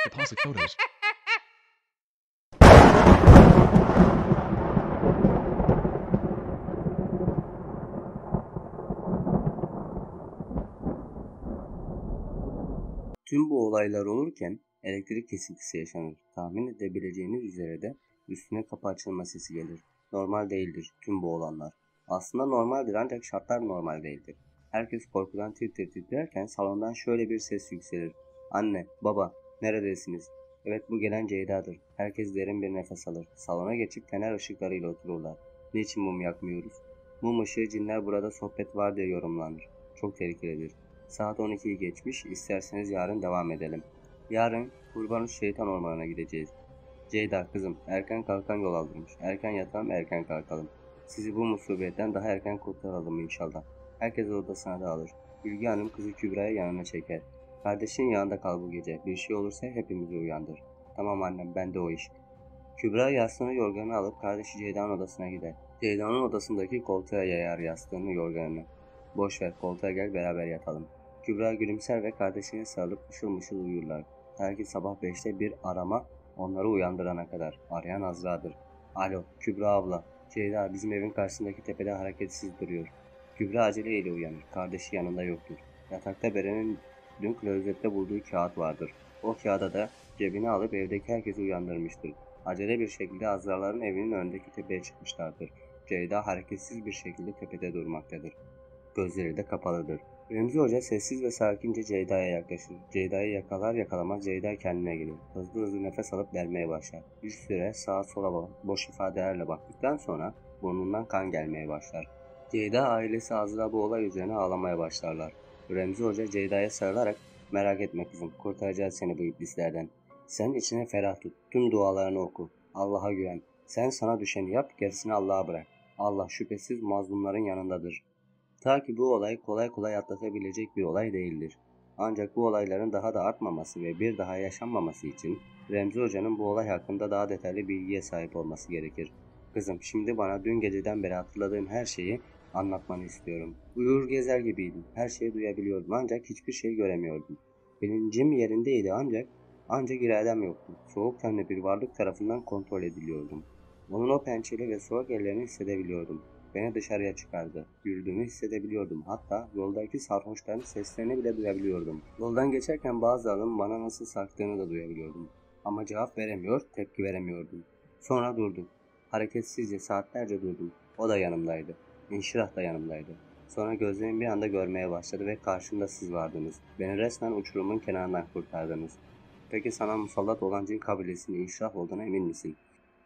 Deposit photos. Tüm bu olaylar olurken elektrik kesintisi yaşanır. Tahmin edebileceğiniz üzere de üstüne kapı açılma sesi gelir. Normal değildir tüm bu olanlar. Aslında normaldir ancak şartlar normal değildir. Herkes korkudan tir tir titrerken salondan şöyle bir ses yükselir. Anne, baba, neredesiniz? Evet, bu gelen Ceyda'dır. Herkes derin bir nefes alır. Salona geçip fener ışıklarıyla otururlar. Niçin mum yakmıyoruz? Mum ışığı cinler burada sohbet var diye yorumlanır. Çok tehlikelidir. Saat 12'yi geçmiş, isterseniz yarın devam edelim. Yarın Kurbanus Şeytan Ormanı'na gideceğiz. Ceyda kızım, erken kalkan yol aldırmış. Erken yatalım, erken kalkalım. Sizi bu musibetten daha erken kurtaralım inşallah. Herkes odasına dağılır. Bilge Hanım kızı Kübra'ya yanına çeker. Kardeşin yanında kal bu gece. Bir şey olursa hepimizi uyandır. Tamam annem, bende o iş. Kübra yastığını yorganı alıp kardeşi Ceyda'nın odasına gider. Ceyda'nın odasındaki koltuğa yayar yastığını yorganını. Boş ver, koltuğa gel beraber yatalım. Kübra gülümser ve kardeşine sarılıp mışıl mışıl uyurlar. Ta ki sabah 5'te bir arama onları uyandırana kadar. Arayan Azra'dır. Alo, Kübra abla. Ceyda bizim evin karşısındaki tepede hareketsiz duruyor. Kübra aceleyle uyanır. Kardeşi yanında yoktur. Yatakta Beren'in dün klozette bulduğu kağıt vardır. O kağıda da cebine alıp evdeki herkesi uyandırmıştır. Acele bir şekilde Azraların evinin önündeki tepeye çıkmışlardır. Ceyda hareketsiz bir şekilde tepede durmaktadır. Gözleri de kapalıdır. Remzi Hoca sessiz ve sakince Ceyda'ya yaklaşır. Ceyda'yı yakalar yakalamaz Ceyda kendine gelir. Hızlı hızlı nefes alıp vermeye başlar. Bir süre sağa sola boş ifadelerle baktıktan sonra burnundan kan gelmeye başlar. Ceyda ailesi Azra bu olay üzerine ağlamaya başlarlar. Remzi Hoca Ceyda'ya sarılarak merak etme kızım, kurtaracağız seni bu iblislerden. Sen içine ferah tut, tüm dualarını oku. Allah'a güven. Sen sana düşeni yap, gerisini Allah'a bırak. Allah şüphesiz mazlumların yanındadır. Ta ki bu olay kolay kolay atlatabilecek bir olay değildir. Ancak bu olayların daha da artmaması ve bir daha yaşanmaması için Remzi Hoca'nın bu olay hakkında daha detaylı bilgiye sahip olması gerekir. Kızım, şimdi bana dün geceden beri hatırladığım her şeyi anlatmanı istiyorum. Uyur gezer gibiydim. Her şeyi duyabiliyordum ancak hiçbir şey göremiyordum. Bilincim yerindeydi ancak iradem yoktu. Soğuk tenli bir varlık tarafından kontrol ediliyordum. Onun o pençeli ve soğuk ellerini hissedebiliyordum. Beni dışarıya çıkardı. Yürüdüğümü hissedebiliyordum. Hatta yoldaki sarhoşların seslerini bile duyabiliyordum. Yoldan geçerken bazılarının bana nasıl sarktığını da duyabiliyordum. Ama cevap veremiyor, tepki veremiyordum. Sonra durdum. Hareketsizce saatlerce durdum. O da yanımdaydı. İnşirah da yanımdaydı. Sonra gözlerimi bir anda görmeye başladı ve karşımda siz vardınız. Beni resmen uçurumun kenarından kurtardınız. Peki sana musallat olan cin kabilesinin İnşirah olduğuna emin misin?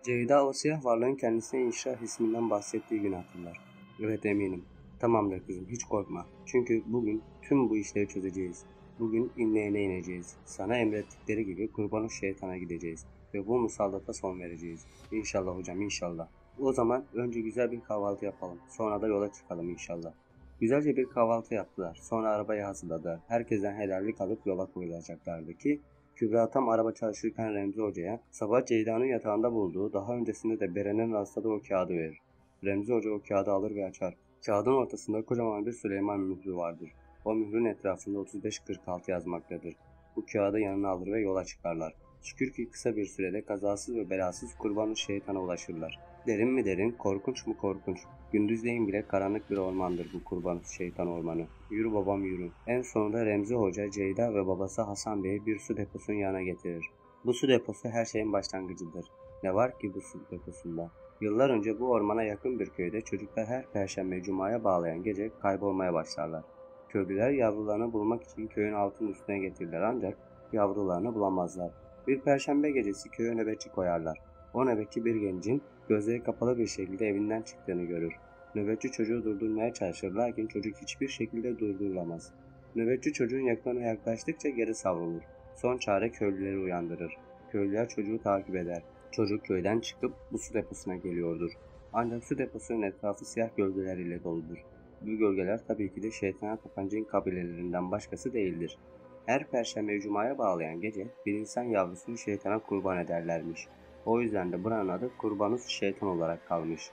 Ceyda o siyah varlığın kendisine İnşirah isminden bahsettiği günü hatırlar. Evet eminim. Tamamdır kızım, hiç korkma. Çünkü bugün tüm bu işleri çözeceğiz. Bugün inleğine ineceğiz. Sana emrettikleri gibi Kurbanus Şeytan'a gideceğiz. Ve bu musallata son vereceğiz. İnşallah hocam, inşallah. O zaman önce güzel bir kahvaltı yapalım. Sonra da yola çıkalım inşallah. Güzelce bir kahvaltı yaptılar. Sonra arabayı hazırladılar. Herkesten helallik alıp yola koyulacaklardı ki Kübra tam araba çalışırken Remzi Hoca'ya sabah Ceyda'nın yatağında bulduğu, daha öncesinde de Beren'in rastladığı o kağıdı verir. Remzi Hoca o kağıdı alır ve açar. Kağıdın ortasında kocaman bir Süleyman mührü vardır. O mührün etrafında 35-46 yazmaktadır. Bu kağıdı yanına alır ve yola çıkarlar. Şükür ki kısa bir sürede kazasız ve belasız Kurbanus Şeytan'a ulaşırlar. Derin mi derin, korkunç mu korkunç. Gündüzleyin bile karanlık bir ormandır bu Kurbanus Şeytan Ormanı. Yürü babam yürü. En sonunda Remzi Hoca, Ceyda ve babası Hasan Bey'i bir su deposunun yanına getirir. Bu su deposu her şeyin başlangıcıdır. Ne var ki bu su deposunda? Yıllar önce bu ormana yakın bir köyde çocuklar her perşembe cumaya bağlayan gece kaybolmaya başlarlar. Köylüler yavrularını bulmak için köyün altının üstüne getirirler ancak yavrularını bulamazlar. Bir perşembe gecesi köye nöbetçi koyarlar. O nöbetçi bir gencin gözleri kapalı bir şekilde evinden çıktığını görür. Nöbetçi çocuğu durdurmaya çalışır lakin çocuk hiçbir şekilde durdurulamaz. Nöbetçi çocuğun yakınına yaklaştıkça geri savrulur. Son çare köylüleri uyandırır. Köylüler çocuğu takip eder. Çocuk köyden çıkıp bu su deposuna geliyordur. Ancak su deposunun etrafı siyah gölgeler ile doludur. Bu gölgeler tabii ki de şeytana tapan cin kabilelerinden başkası değildir. Her perşembe cumaya bağlayan gece bir insan yavrusunu şeytana kurban ederlermiş. O yüzden de buranın adı Kurbanus Şeytan olarak kalmış.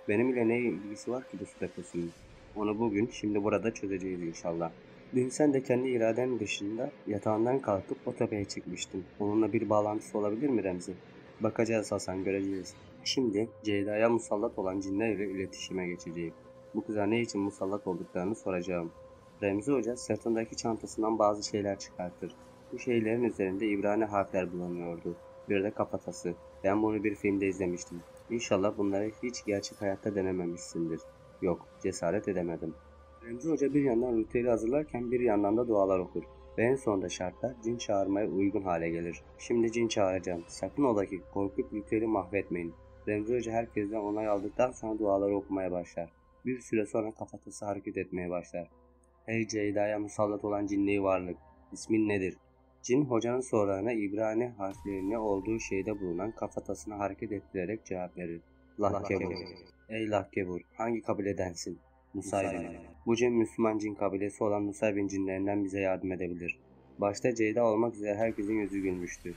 Benim ile ne ilgisi var ki bu su deposunun? Onu bugün şimdi burada çözeceğiz inşallah. Dün sen de kendi iraden dışında yatağından kalkıp o tepeye çıkmıştın. Onunla bir bağlantısı olabilir mi Remzi? Bakacağız Hasan, göreceğiz. Şimdi Ceyda'ya musallat olan cinlerle iletişime geçeceğim. Bu kıza ne için musallat olduklarını soracağım. Remzi Hoca sırtındaki çantasından bazı şeyler çıkartır. Bu şeylerin üzerinde İbrani harfler bulunuyordu. Bir de kafatası. Ben bunu bir filmde izlemiştim. İnşallah bunları hiç gerçek hayatta denememişsindir. Yok, cesaret edemedim. Remzi Hoca bir yandan ritüeli hazırlarken bir yandan da dualar okur. Ve en sonunda şartlar cin çağırmaya uygun hale gelir. Şimdi cin çağıracağım. Sakın ola ki korkup ritüeli mahvetmeyin. Remzi Hoca herkesten onay aldıktan sonra duaları okumaya başlar. Bir süre sonra kafatası hareket etmeye başlar. Hey Ceyda'ya musallat olan cinli varlık, ismin nedir? Cin hocanın sorularına İbrani harflerini olduğu şeyde bulunan kafatasını hareket ettirerek cevap verir. Lahkebur. Ey Lahkebur, hangi kabiledensin? Nusaybin. Bu cin Müslüman cin kabilesi olan Nusaybin cinlerinden bize yardım edebilir. Başta Ceyda olmak üzere herkesin yüzü gülmüştü.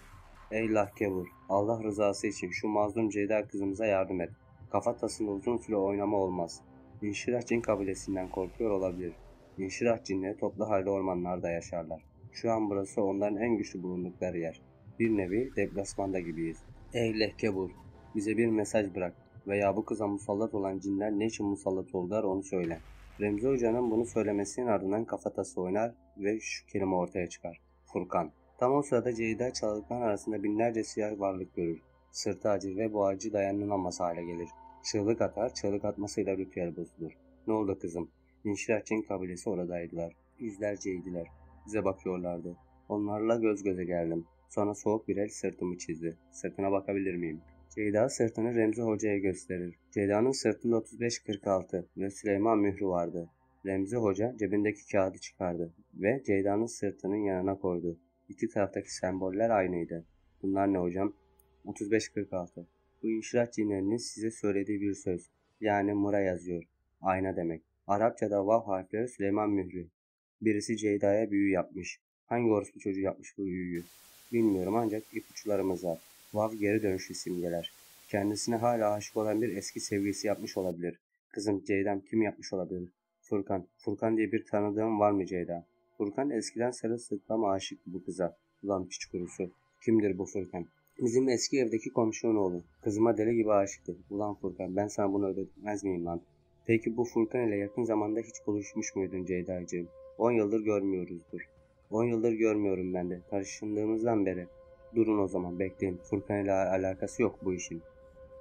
Ey Lahkebur, Allah rızası için şu mazlum Ceyda kızımıza yardım et. Kafatasında uzun süre oynama olmaz. İnşirah cin kabilesinden korkuyor olabilir. İnşirah cinleri toplu halde ormanlarda yaşarlar. Şu an burası onların en güçlü bulundukları yer. Bir nevi deplasmanda gibiyiz. Ey Lahkebur, bize bir mesaj bırak veya bu kıza musallat olan cinler ne için musallat oldular onu söyle. Remzi Hoca'nın bunu söylemesinin ardından kafatası oynar ve şu kelime ortaya çıkar. Furkan. Tam o sırada Ceyda çalılıkların arasında binlerce siyah varlık görür. Sırtı acır ve bu acı dayanılamaz hale gelir. Çığlık atar, çığlık atmasıyla ritüel bozulur. Ne oldu kızım? İnşirah cin kabilesi oradaydılar. Yüzlerceydiler. Bize bakıyorlardı. Onlarla göz göze geldim. Sonra soğuk bir el sırtımı çizdi. Sırtına bakabilir miyim? Ceyda sırtını Remzi Hoca'ya gösterir. Ceyda'nın sırtında 35-46 ve Süleyman mührü vardı. Remzi Hoca cebindeki kağıdı çıkardı ve Ceyda'nın sırtının yanına koydu. İki taraftaki semboller aynıydı. Bunlar ne hocam? 35-46. Bu inşirah cinlerinin size söylediği bir söz. Yani mura yazıyor. Ayna demek. Arapçada vav harfleri Süleyman mührü. Birisi Ceyda'ya büyü yapmış. Hangi orospu çocuğu yapmış bu büyüyü? Bilmiyorum ancak ipuçlarımız var. Vav geri dönüşü simgeler. Kendisine hala aşık olan bir eski sevgilisi yapmış olabilir. Kızım Ceyda'm kim yapmış olabilir? Furkan. Furkan diye bir tanıdığım var mı Ceyda? Furkan eskiden sırılsıklam aşıktı bu kıza. Ulan piç kurusu. Kimdir bu Furkan? Bizim eski evdeki komşunun oğlu. Kızıma deli gibi aşıktı. Ulan Furkan ben sana bunu ödetmez miyim lan? Peki bu Furkan ile yakın zamanda hiç buluşmuş muydun Ceyda'cığım? 10 yıldır görmüyoruzdur. 10 yıldır görmüyorum ben de. Taşındığımızdan beri. Durun o zaman bekleyin. Furkan ile alakası yok bu işin.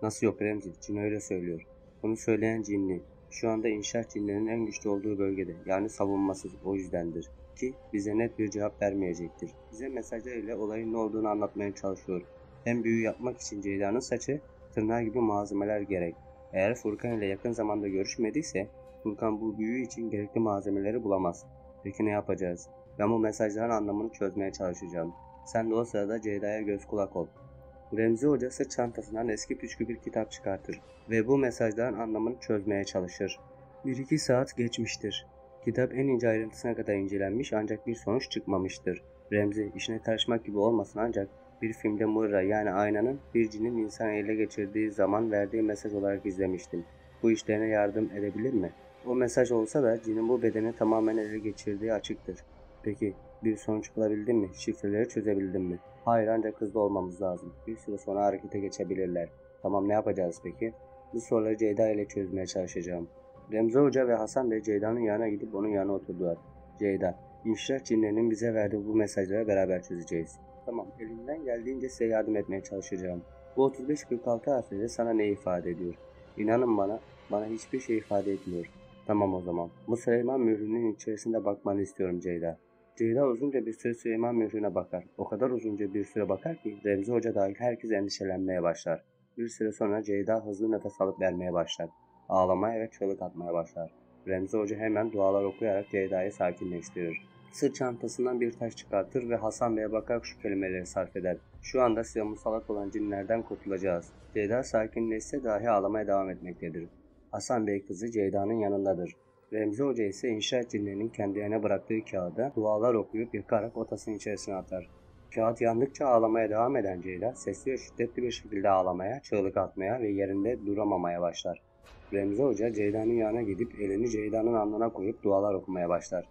Nasıl yok Remzi? Cin öyle söylüyor. Bunu söyleyen cinli. Şu anda inşaat cinlerinin en güçlü olduğu bölgede. Yani savunmasız o yüzdendir. Ki bize net bir cevap vermeyecektir. Bize mesajlar ile olayın ne olduğunu anlatmaya çalışıyor. Hem büyü yapmak için Ceyda'nın saçı, tırnağı gibi malzemeler gerek. Eğer Furkan ile yakın zamanda görüşmediyse Furkan bu büyü için gerekli malzemeleri bulamaz. Peki ne yapacağız? Ben bu mesajların anlamını çözmeye çalışacağım. Sen de o sırada Ceyda'ya göz kulak ol. Remzi Hoca sırt çantasından eski püskü bir kitap çıkartır ve bu mesajların anlamını çözmeye çalışır. 1-2 saat geçmiştir. Kitap en ince ayrıntısına kadar incelenmiş ancak bir sonuç çıkmamıştır. Remzi işine karışmak gibi olmasın ancak bir filmde Murra yani aynanın bir cinin insanı ele geçirdiği zaman verdiği mesaj olarak izlemiştim. Bu işlerine yardım edebilir mi? O mesaj olsa da cinin bu bedeni tamamen ele geçirdiği açıktır. Peki bir sonuç bulabildin mi? Şifreleri çözebildin mi? Hayır ancak hızlı olmamız lazım. Bir süre sonra harekete geçebilirler. Tamam ne yapacağız peki? Bu soruları Ceyda ile çözmeye çalışacağım. Remzi Hoca ve Hasan Bey Ceyda'nın yanına gidip onun yanına oturdular. Ceyda, inşaat cinlerinin bize verdiği bu mesajları beraber çözeceğiz. Tamam, elimden geldiğince size yardım etmeye çalışacağım. Bu 35-46 harfleri sana ne ifade ediyor? İnanın bana hiçbir şey ifade etmiyor. Tamam o zaman. Bu Süleyman mührünün içerisinde bakmanı istiyorum Ceyda. Ceyda uzunca bir süre Süleyman mührüne bakar. O kadar uzunca bir süre bakar ki Remzi Hoca dahil herkes endişelenmeye başlar. Bir süre sonra Ceyda hızlı nefes alıp vermeye başlar. Ağlamaya ve çığlık atmaya başlar. Remzi Hoca hemen dualar okuyarak Ceyda'yı sakinleştirir. Sırt çantasından bir taş çıkartır ve Hasan Bey'e bakarak şu kelimeleri sarf eder. Şu anda size musallat olan cinlerden kurtulacağız. Ceyda sakinleşse dahi ağlamaya devam etmektedir. Hasan Bey kızı Ceyda'nın yanındadır. Remzi Hoca ise inşaat cinlerinin kendilerine bıraktığı kağıda dualar okuyup yıkarak otasının içerisine atar. Kağıt yandıkça ağlamaya devam eden Ceyda sesli ve şiddetli bir şekilde ağlamaya, çığlık atmaya ve yerinde duramamaya başlar. Remzi Hoca Ceyda'nın yanına gidip elini Ceyda'nın alnına koyup dualar okumaya başlar.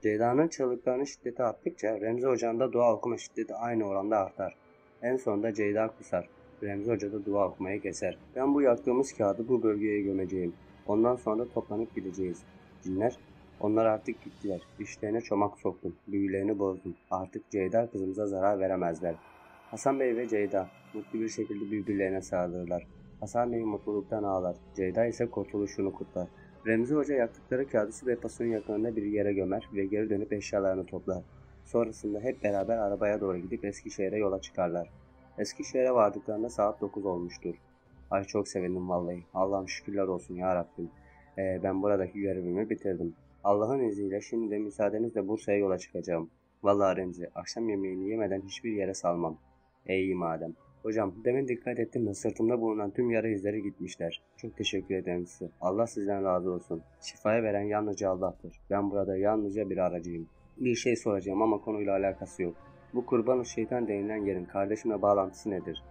Ceyda'nın çığlıklarının şiddeti arttıkça Remzi Hoca'nın da dua okuma şiddeti aynı oranda artar. En sonunda Ceyda kusar. Remzi Hoca da dua okumayı keser. Ben bu yaktığımız kağıdı bu bölgeye gömeceğim. Ondan sonra toplanıp gideceğiz. Cinler, onlar artık gittiler. İşlerine çomak soktum. Büyülerini bozdum. Artık Ceyda kızımıza zarar veremezler. Hasan Bey ve Ceyda mutlu bir şekilde birbirlerine sarılırlar. Hasan Bey mutluluktan ağlar. Ceyda ise kurtuluşunu kutlar. Remzi Hoca yaktıkları kağıdı su deposunun yakınında bir yere gömer ve geri dönüp eşyalarını toplar. Sonrasında hep beraber arabaya doğru gidip Eskişehir'e yola çıkarlar. Eskişehir'e vardıklarında saat 9 olmuştur. Ay çok sevindim vallahi. Allah'ım şükürler olsun ya Rabbim. Ben buradaki görevimi bitirdim. Allah'ın izniyle şimdi de müsaadenizle Bursa'ya yola çıkacağım. Vallahi Remzi, akşam yemeğini yemeden hiçbir yere salmam. İyi madem. Hocam demin dikkat ettim de sırtımda bulunan tüm yara izleri gitmişler. Çok teşekkür ederim size. Allah sizden razı olsun. Şifayı veren yalnızca Allah'tır. Ben burada yalnızca bir aracıyım. Bir şey soracağım ama konuyla alakası yok. Bu Kurban-ı Şeytan denilen yerin kardeşimle bağlantısı nedir?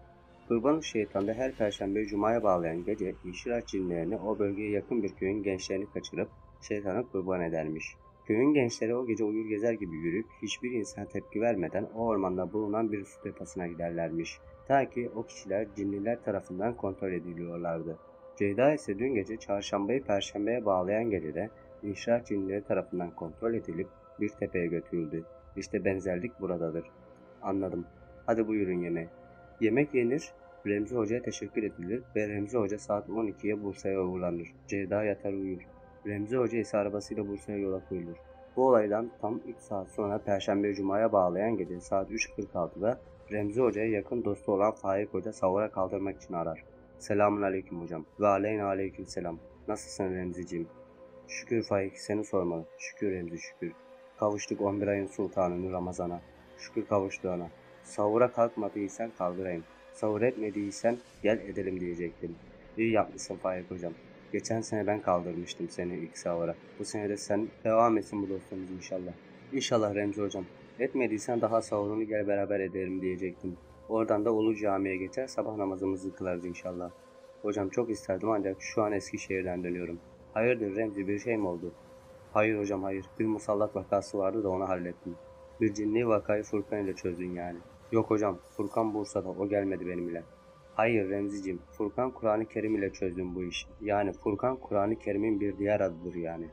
Kurban-ı Şeytan'da her perşembe cumaya bağlayan gece inşiraat cinlerini o bölgeye yakın bir köyün gençlerini kaçırıp şeytana kurban edermiş. Köyün gençleri o gece uyur gezer gibi yürüyüp hiçbir insan tepki vermeden o ormanda bulunan bir su deposuna giderlermiş. Ta ki o kişiler cinliler tarafından kontrol ediliyorlardı. Ceyda ise dün gece çarşambayı perşembeye bağlayan gecede inşaat cinlileri tarafından kontrol edilip bir tepeye götürüldü. İşte benzerlik buradadır. Anladım. Hadi buyurun yemeğe. Yemek yenir, Remzi Hoca'ya teşekkür edilir ve Remzi Hoca saat 12'ye Bursa'ya uğurlanır. Ceyda yatar uyur. Remzi Hoca ise arabasıyla Bursa'ya yola koyulur. Bu olaydan tam 3 saat sonra Perşembe Cuma'ya bağlayan gece saat 3.46'da Remzi Hoca'ya yakın dostu olan Faik Hoca sahura kaldırmak için arar. Selamun aleyküm hocam. Ve aleyna aleyküm selam. Nasılsın Remziciğim? Şükür Faik, seni sormalı. Şükür Remzi şükür. Kavuştuk 11 ayın sultanını Ramazan'a. Şükür kavuştuğuna. Sahura kalkmadıysan kaldırayım. Sahur etmediysen gel edelim diyecektim. İyi yapmışsın Faik hocam. Geçen sene ben kaldırmıştım seni ilk sahura. Bu sene de sen devam etsin bu dostumuz inşallah. İnşallah Remzi hocam. Etmediysen daha sahurunu gel beraber ederim diyecektim. Oradan da Ulu Cami'ye geçer sabah namazımızı kılarız inşallah. Hocam çok isterdim ancak şu an Eskişehir'den dönüyorum. Hayırdır Remzi bir şey mi oldu? Hayır hocam hayır. Bir musallat vakası vardı da onu hallettim. Bir cinli vakayı Furkan ile çözdün yani. Yok hocam Furkan Bursa'da o gelmedi benimle. Hayır Remzicim Furkan Kur'an-ı Kerim ile çözdüm bu işi. Yani Furkan Kur'an-ı Kerim'in bir diğer adıdır yani.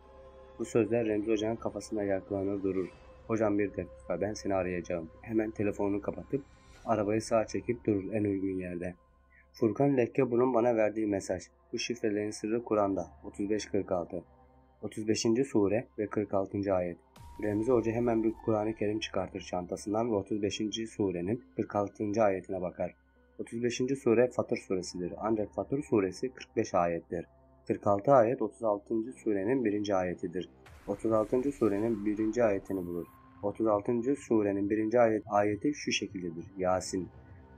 Bu sözler Remzi Hoca'nın kafasında yankılanır durur. Hocam bir dakika ben seni arayacağım. Hemen telefonunu kapatıp arabayı sağa çekip durur en uygun yerde. Furkan Lekkeburun bana verdiği mesaj. Bu şifrelerin sırrı Kur'an'da. 35-46. 35. sure ve 46. ayet. Remzi Hoca hemen bir Kur'an-ı Kerim çıkartır çantasından ve 35. surenin 46. ayetine bakar. 35. sure Fatır suresidir. Ancak Fatır suresi 45 ayettir. 46 ayet 36. surenin 1. ayetidir. 36. surenin 1. ayetini bulur. 36. surenin 1. ayeti şu şekildedir. Yasin.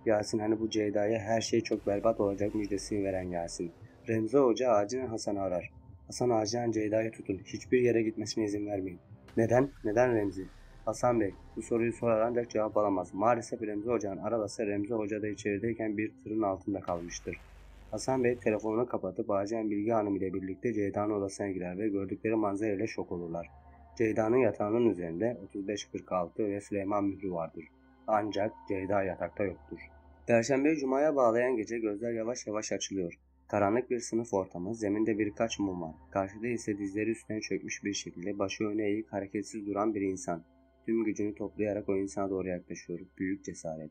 Yasin hani bu Ceyda'ya her şey çok berbat olacak müjdesini veren Yasin. Remzi Hoca acilen Hasan'ı arar. Hasan acilen Ceyda'yı tutun. Hiçbir yere gitmesine izin vermeyin. Neden? Neden Remzi? Hasan Bey bu soruyu sorar ancak cevap alamaz. Maalesef Remzi Hoca'nın arabası Remzi Hoca da içerideyken bir tırın altında kalmıştır. Hasan Bey telefonunu kapatıp acilen Bilge Hanım ile birlikte Ceyda'nın odasına girer ve gördükleri manzara ile şok olurlar. Ceyda'nın yatağının üzerinde 35-46 ve Süleyman mührü vardır. Ancak Ceyda yatakta yoktur. Perşembe Cuma'ya bağlayan gece gözler yavaş yavaş açılıyor. Karanlık bir sınıf ortamı, zeminde birkaç mum var. Karşıda ise dizleri üstüne çökmüş bir şekilde başı öne eğik hareketsiz duran bir insan. Tüm gücünü toplayarak o insana doğru yaklaşıyor. Büyük cesaret.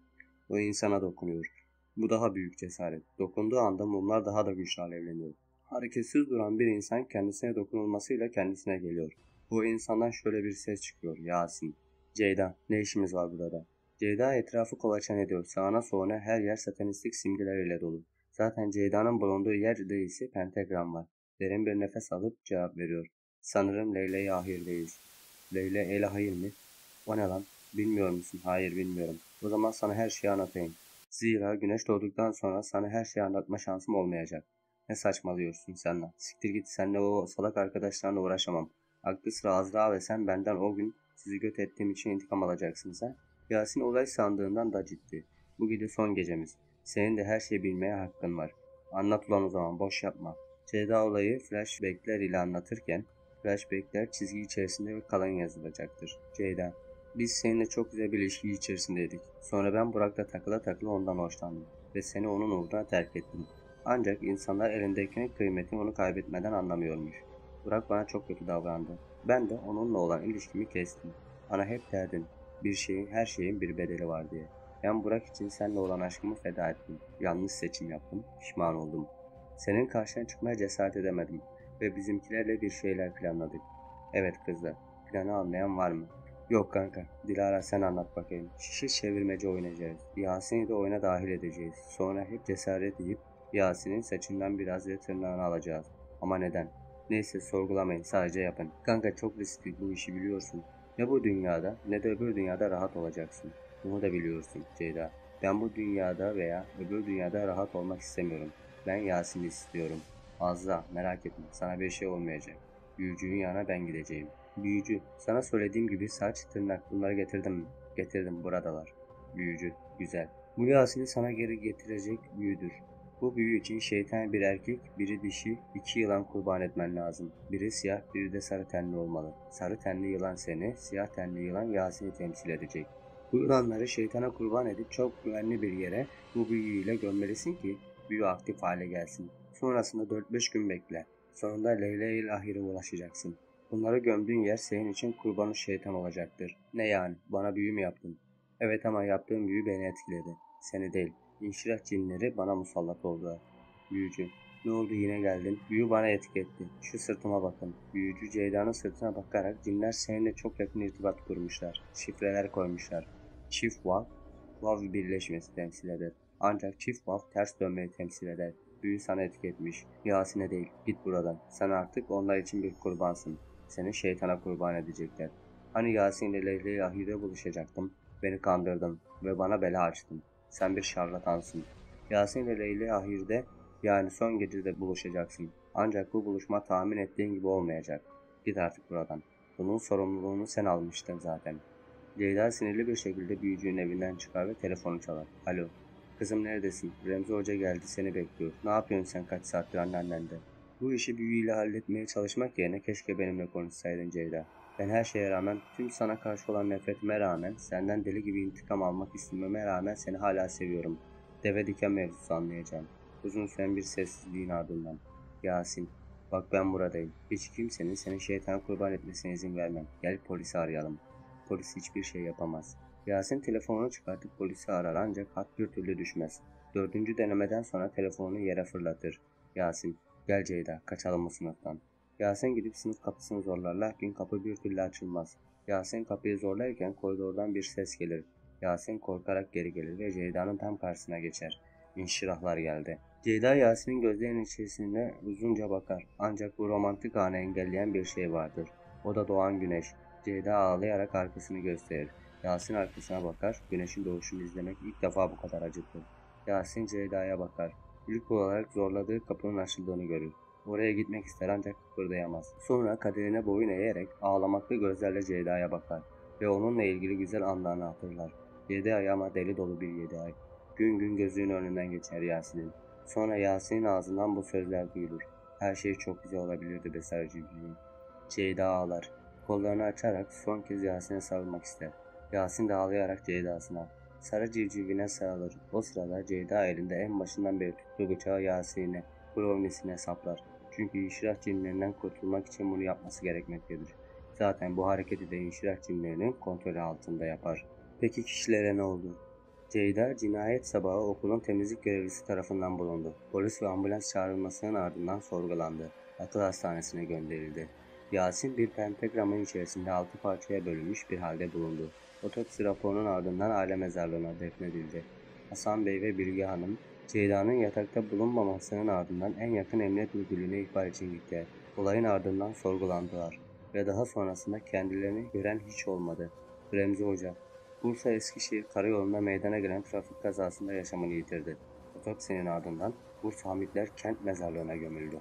O insana dokunuyor. Bu daha büyük cesaret. Dokunduğu anda mumlar daha da güçlü alevleniyor. Hareketsiz duran bir insan kendisine dokunulmasıyla kendisine geliyor. Bu insandan şöyle bir ses çıkıyor. Yasin. Ceyda, ne işimiz var burada? Ceyda etrafı kolaçan ediyor. Sağına soluna her yer satanistik simgeler ile dolu. Zaten Ceyda'nın bulunduğu yerde ise pentagram var. Derin bir nefes alıp cevap veriyor. Sanırım Leyle-i Ahir'deyiz. Leyle el Ahir mi? O ne lan? Bilmiyor musun? Hayır bilmiyorum. O zaman sana her şeyi anlatayım. Zira güneş doğduktan sonra sana her şeyi anlatma şansım olmayacak. Ne saçmalıyorsun sen lan? Siktir git senle o salak arkadaşlarla uğraşamam. Aklı sıra Azra ve sen benden o gün sizi göt ettiğim için intikam alacaksınız ha? Yasin olay sandığından da ciddi. Bu gece son gecemiz. Senin de her şeyi bilmeye hakkın var. Anlat ulan o zaman boş yapma. Ceyda olayı flashbackler ile anlatırken Flashbackler çizgi içerisinde ve kalın yazılacaktır. Ceyda. Biz seninle çok güzel bir ilişki içerisindeydik. Sonra ben Burak'la takıla takıla ondan hoşlandım. Ve seni onun uğruna terk ettim. Ancak insanlar elindekinin kıymetini onu kaybetmeden anlamıyormuş. Burak bana çok kötü davrandı. Ben de onunla olan ilişkimi kestim. Bana hep derdin, bir şeyin, her şeyin bir bedeli var diye. Ben Burak için seninle olan aşkımı feda ettim. Yanlış seçim yaptım, pişman oldum. Senin karşına çıkmaya cesaret edemedim ve bizimkilerle bir şeyler planladık. Evet kızlar, planı anlayan var mı? Yok kanka, Dilara sen anlat bakayım. Şişe çevirmece oynayacağız. Yasin'i de oyuna dahil edeceğiz. Sonra hep cesaret edip Yasin'in saçından biraz ve tırnağını alacağız. Ama neden? Neyse sorgulamayın, sadece yapın. Kanka çok riskli, bu işi biliyorsun. Ne bu dünyada ne de öbür dünyada rahat olacaksın. Bunu da biliyorsun Ceyda. Ben bu dünyada veya öbür dünyada rahat olmak istemiyorum. Ben Yasin'i istiyorum. Azra merak etme, sana bir şey olmayacak. Büyücünün yanına ben gideceğim. Büyücü, sana söylediğim gibi saç, tırnak bunları getirdim mi? Getirdim, buradalar. Büyücü, güzel. Bu Yasin'i sana geri getirecek büyüdür. Bu büyü için şeytan bir erkek, biri dişi, 2 yılan kurban etmen lazım. Biri siyah, biri de sarı tenli olmalı. Sarı tenli yılan seni, siyah tenli yılan Yasin'i temsil edecek. Bu yılanları şeytana kurban edip çok güvenli bir yere bu büyüyle gömmelisin ki büyü aktif hale gelsin. Sonrasında 4-5 gün bekle. Sonunda Leyle-i Ahir'e ulaşacaksın. Bunları gömdüğün yer senin için kurbanı şeytan olacaktır. Ne yani? Bana büyü mü yaptın? Evet ama yaptığın büyü beni etkiledi. Seni değil. İnşirah cinleri bana musallat oldular. Büyücü. Ne oldu yine geldin? Büyü bana etki etti. Şu sırtıma bakın. Büyücü Ceyda'nın sırtına bakarak cinler seninle çok yakın irtibat kurmuşlar. Şifreler koymuşlar. Çift vav, vav birleşmesi temsil eder. Ancak çift vav ters dönmeyi temsil eder. Büyü sana etki etmiş. Yasin'e değil. Git buradan. Sen artık onlar için bir kurbansın. Seni şeytana kurban edecekler. Hani Yasin ile Leyla-i Ahir'de buluşacaktım. Beni kandırdın ve bana bela açtın. Sen bir şarlatansın. Yasin ile Leyla-i Ahir'de yani son gecede buluşacaksın. Ancak bu buluşma tahmin ettiğin gibi olmayacak. Git artık buradan. Bunun sorumluluğunu sen almıştın zaten. Ceyda sinirli bir şekilde büyücünün evinden çıkar ve telefonu çalar. Alo. Kızım neredesin? Remzi Hoca geldi seni bekliyor. Ne yapıyorsun sen kaç saattir annenle? Bu işi büyüyle halletmeye çalışmak yerine keşke benimle konuşsaydın Ceyda. Ben her şeye rağmen, tüm sana karşı olan nefretime rağmen, senden deli gibi intikam almak istememe rağmen seni hala seviyorum. Deve diken mevzusu anlayacağım. Uzun süren bir sessizliğin ardından. Yasin, bak ben buradayım. Hiç kimsenin seni şeytana kurban etmesine izin vermem. Gel polisi arayalım. Polis hiçbir şey yapamaz. Yasin telefonunu çıkartıp polisi arar ancak hat bir türlü düşmez. 4. denemeden sonra telefonunu yere fırlatır. Yasin, gel Ceyda, kaçalım bu sınıftan. Yasin gidip sınıf kapısını zorlar lakin kapı bir türlü açılmaz. Yasin kapıyı zorlarken koridordan bir ses gelir. Yasin korkarak geri gelir ve Ceyda'nın tam karşısına geçer. İnşirahlar geldi. Ceyda Yasin'in gözlerinin içerisine uzunca bakar. Ancak bu romantik anı engelleyen bir şey vardır. O da doğan güneş. Ceyda ağlayarak arkasını gösterir. Yasin arkasına bakar. Güneşin doğuşunu izlemek ilk defa bu kadar acıtır. Yasin Ceyda'ya bakar. İlk olarak zorladığı kapının açıldığını görür. Oraya gitmek ister ancak kıpırdayamaz. Sonra kaderine boyun eğerek ağlamaklı gözlerle Ceyda'ya bakar ve onunla ilgili güzel anlarını hatırlar. 7 ay ama deli dolu bir 7 ay. Gün gün gözünün önünden geçer Yasin'in. Sonra Yasin'in ağzından bu sözler duyulur. Her şey çok güzel olabilirdi be Sarıcığım. Ceyda ağlar. Kollarını açarak son kez Yasin'e sarılmak ister. Yasin de ağlayarak Ceyda'sına. Sarı civcivine sarılır. O sırada Ceyda elinde en başından beri tuttuğu bıçağı Yasin'e, browniesine saplar. Çünkü inşirah cinlerinden kurtulmak için bunu yapması gerekmektedir. Zaten bu hareketi de inşirah cinlerinin kontrolü altında yapar. Peki kişilere ne oldu? Ceyda cinayet sabahı okulun temizlik görevlisi tarafından bulundu. Polis ve ambulans çağrılmasının ardından sorgulandı. Akıl hastanesine gönderildi. Yasin bir pentagramın içerisinde 6 parçaya bölünmüş bir halde bulundu. Otopsi raporunun ardından aile mezarlığına defnedildi. Hasan Bey ve Bilge Hanım, Ceyda'nın yatakta bulunmamasının ardından en yakın emniyet müdürlüğüne ihbar için gitti. Olayın ardından sorgulandılar ve daha sonrasında kendilerini gören hiç olmadı. Remzi Hoca, Bursa Eskişehir karayolunda meydana gelen trafik kazasında yaşamını yitirdi. Otopsinin ardından Bursa Hamitler Kent Mezarlığı'na gömüldü.